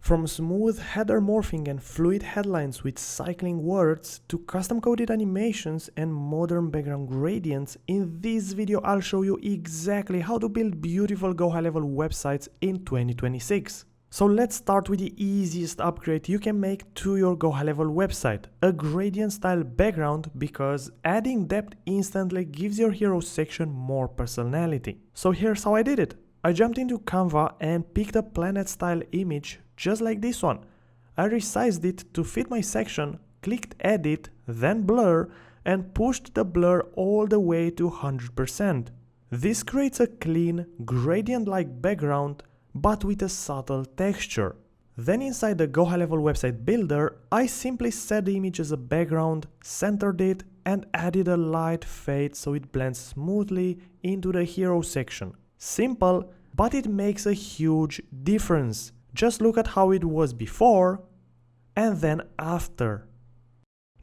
From smooth header morphing and fluid headlines with cycling words to custom-coded animations and modern background gradients, in this video I'll show you exactly how to build beautiful GoHighLevel websites in 2026. So let's start with the easiest upgrade you can make to your GoHighLevel website, a gradient style background, because adding depth instantly gives your hero section more personality. So here's how I did it. I jumped into Canva and picked a planet style image just like this one. I resized it to fit my section, clicked edit, then blur, and pushed the blur all the way to 100%. This creates a clean, gradient-like background, but with a subtle texture. Then inside the GoHighLevel website builder, I simply set the image as a background, centered it, and added a light fade so it blends smoothly into the hero section. Simple, but it makes a huge difference. Just look at how it was before and then after.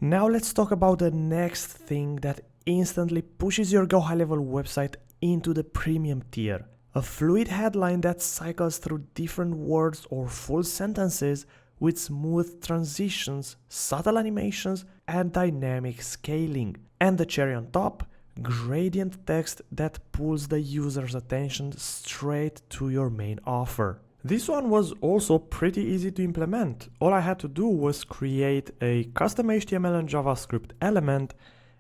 Now let's talk about the next thing that instantly pushes your GoHighLevel website into the premium tier. A fluid headline that cycles through different words or full sentences with smooth transitions, subtle animations, and dynamic scaling. And the cherry on top, gradient text that pulls the user's attention straight to your main offer. This one was also pretty easy to implement. All I had to do was create a custom HTML and JavaScript element,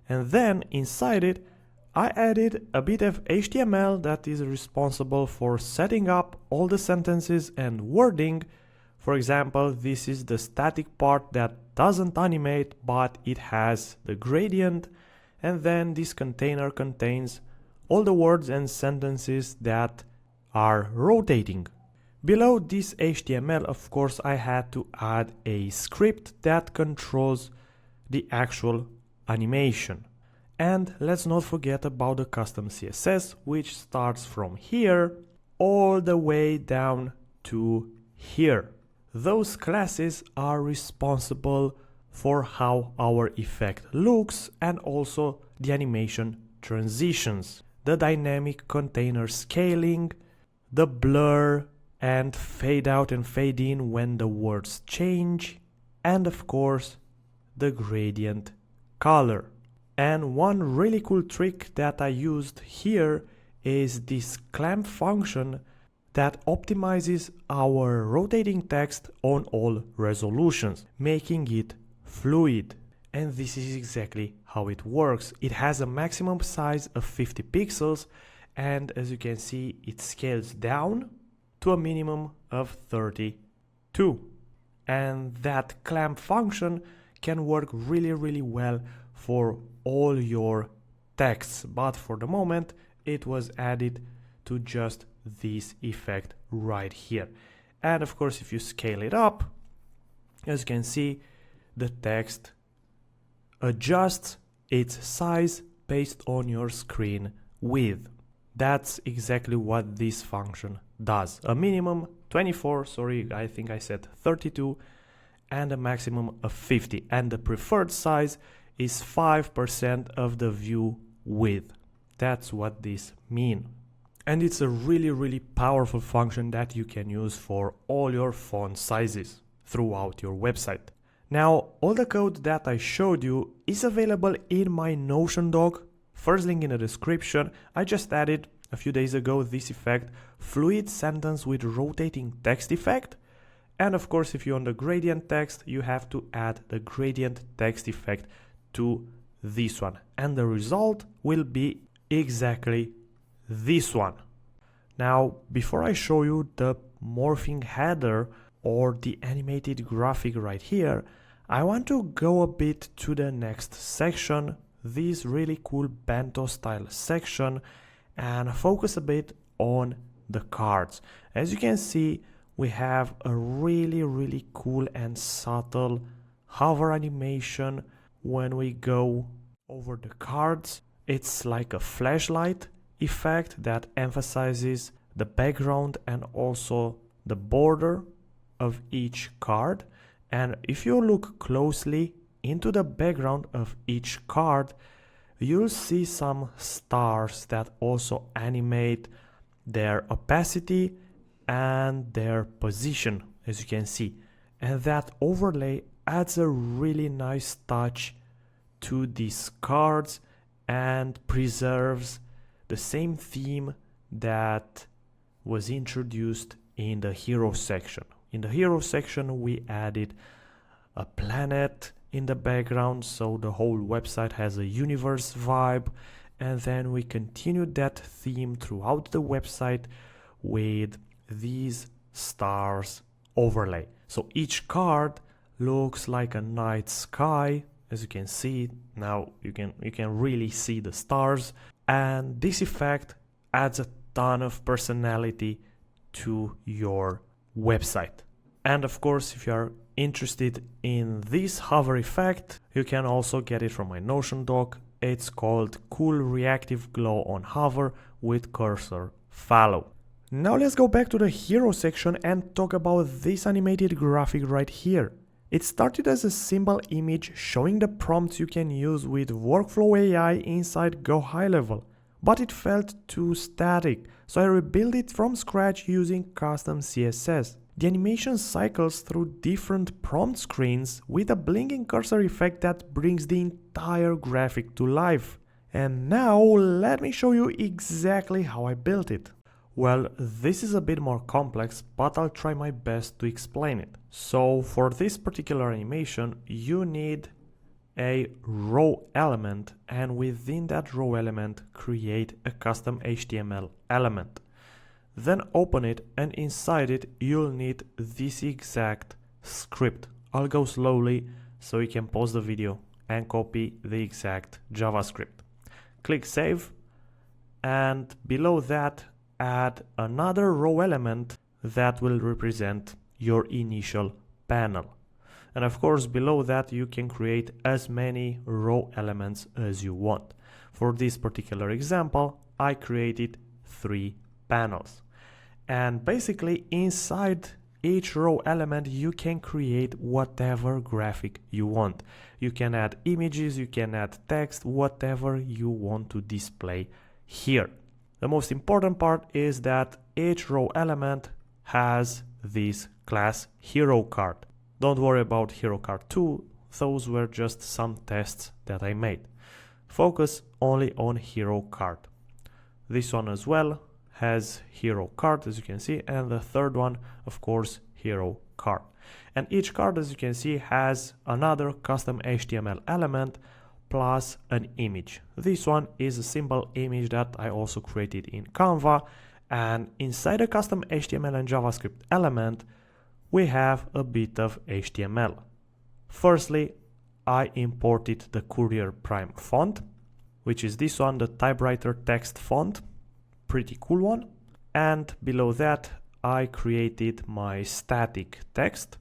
and then inside it I added a bit of HTML that is responsible for setting up all the sentences and wording. For example, this is the static part that doesn't animate, but it has the gradient. And then this container contains all the words and sentences that are rotating. Below this HTML, of course, I had to add a script that controls the actual animation. And let's not forget about the custom CSS, which starts from here all the way down to here. Those classes are responsible for how our effect looks and also the animation transitions, the dynamic container scaling, the blur and fade out and fade in when the words change, and of course the gradient color. And one really cool trick that I used here is this clamp function that optimizes our rotating text on all resolutions, making it fluid. And this is exactly how it works. It has a maximum size of 50 pixels, and as you can see, it scales down to a minimum of 32. And that clamp function can work really well for all your texts, but for the moment it was added to just this effect right here. And of course, if you scale it up, as you can see, the text adjusts its size based on your screen width. That's exactly what this function does. A minimum 24, sorry, I think I said 32, and a maximum of 50. And the preferred size is 5% of the view width. That's what this means. And it's a really powerful function that you can use for all your font sizes throughout your website. Now, all the code that I showed you is available in my Notion doc. First link in the description. I just added a few days ago this effect, fluid sentence with rotating text effect. And of course, if you want the gradient text, you have to add the gradient text effect to this one. And the result will be exactly this one. Now, before I show you the morphing header or the animated graphic right here, I want to go a bit to the next section, this really cool Bento style section, and focus a bit on the cards. As you can see, we have a really cool and subtle hover animation when we go over the cards. It's like a flashlight effect that emphasizes the background and also the border of each card. And if you look closely into the background of each card, you'll see some stars that also animate their opacity and their position. as you can see. And that overlay adds a really nice touch to these cards and preserves the same theme that was introduced in the hero section. In the hero section, we added a planet in the background, so the whole website has a universe vibe, and then we continued that theme throughout the website with these stars overlay. So each card looks like a night sky. As you can see now, you can really see the stars, and this effect adds a ton of personality to your website. And of course, if you are interested in this hover effect, you can also get it from my Notion doc. It's called Cool Reactive Glow on Hover with Cursor Follow. Now let's go back to the hero section and talk about this animated graphic right here. It started as a simple image showing the prompts you can use with Workflow AI inside GoHighLevel, but it felt too static, so I rebuilt it from scratch using custom CSS. The animation cycles through different prompt screens with a blinking cursor effect that brings the entire graphic to life. And now let me show you exactly how I built it. Well, this is a bit more complex, but I'll try my best to explain it. So for this particular animation, you need a row element, and within that row element, create a custom HTML element. Then open it, and inside it, you'll need this exact script. I'll go slowly so you can pause the video and copy the exact JavaScript. Click Save, and below that, add another row element that will represent your initial panel. And of course, below that, you can create as many row elements as you want. For this particular example, I created 3 panels. And basically, inside each row element, you can create whatever graphic you want. You can add images, you can add text, whatever you want to display here. The most important part is that each row element has this class hero card. Don't worry about hero card 2, those were just some tests that I made. Focus only on hero card. This one as well has hero card, as you can see, and the third one, of course, hero card. And each card, as you can see, has another custom HTML element plus an image. This one is a simple image that I also created in Canva, and inside a custom HTML and JavaScript element, we have a bit of HTML. Firstly, I imported the Courier Prime font, which is this one, the typewriter text font, pretty cool one. And below that, I created my static text,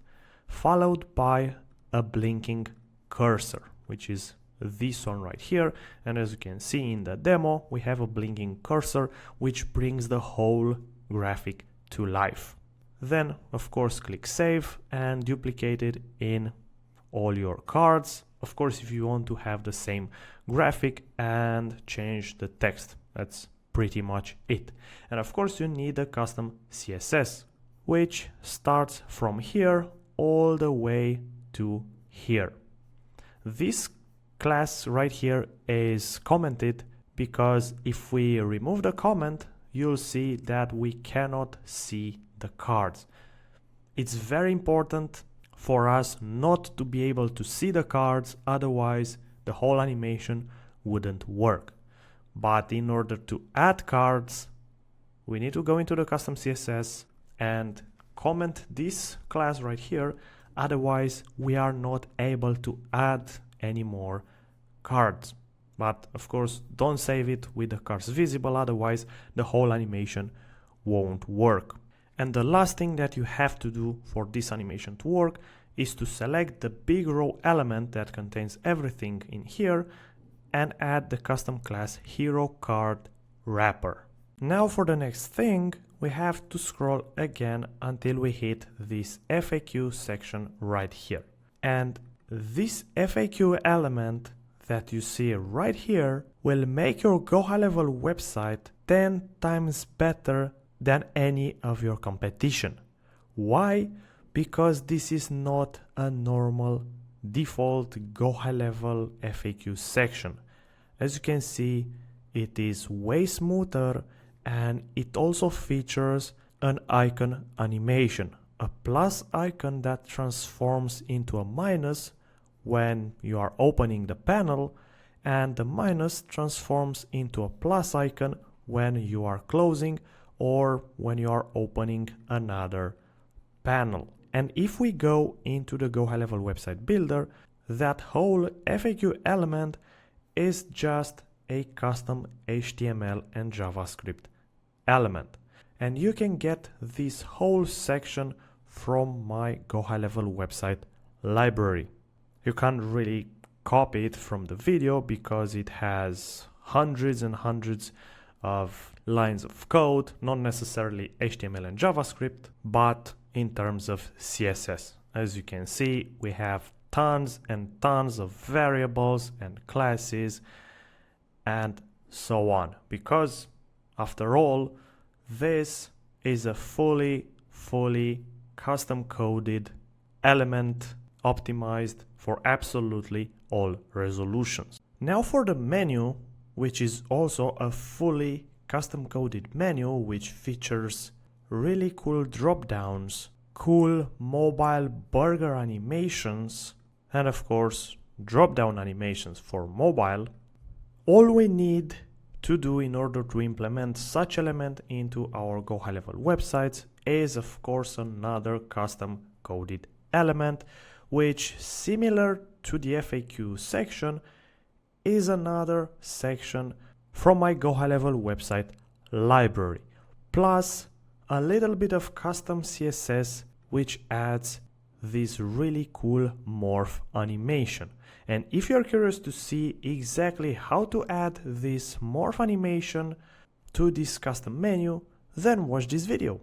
followed by a blinking cursor, which is this one right here. And as you can see in the demo, we have a blinking cursor which brings the whole graphic to life. Then of course click Save and duplicate it in all your cards. Of course, if you want to have the same graphic, and change the text, that's pretty much it. And of course you need a custom CSS which starts from here all the way to here. This class right here is commented because if we remove the comment, you'll see that we cannot see the cards. It's very important for us not to be able to see the cards, otherwise the whole animation wouldn't work. But in order to add cards, we need to go into the custom CSS and comment this class right here, otherwise we are not able to add any more cards. But of course, don't save it with the cards visible, otherwise the whole animation won't work. And the last thing that you have to do for this animation to work is to select the big row element that contains everything in here and add the custom class hero card wrapper. Now for the next thing, we have to scroll again until we hit this FAQ section right here. And this FAQ element that you see right here will make your GoHighLevel website 10 times better than any of your competition. Why? because this is not a normal default GoHighLevel FAQ section. As you can see, it is way smoother, and it also features an icon animation, a plus icon that transforms into a minus when you are opening the panel, and the minus transforms into a plus icon when you are closing or when you are opening another panel. And if we go into the GoHighLevel website builder, that whole FAQ element is just a custom HTML and JavaScript element. And you can get this whole section from my GoHighLevel website library. You can't really copy it from the video because it has hundreds and hundreds of lines of code, not necessarily HTML and JavaScript, but in terms of CSS. As you can see, we have tons and tons of variables and classes and so on, because after all, this is a fully custom coded element optimized for absolutely all resolutions. Now for the menu, which is also a fully custom coded menu which features really cool drop downs, cool mobile burger animations, and of course drop down animations for mobile. All we need to do in order to implement such element into our GoHighLevel websites is of course another custom coded element, which, similar to the FAQ section, is another section from my GoHighLevel website library, plus a little bit of custom CSS which adds this really cool morph animation. And if you're curious to see exactly how to add this morph animation to this custom menu, then watch this video.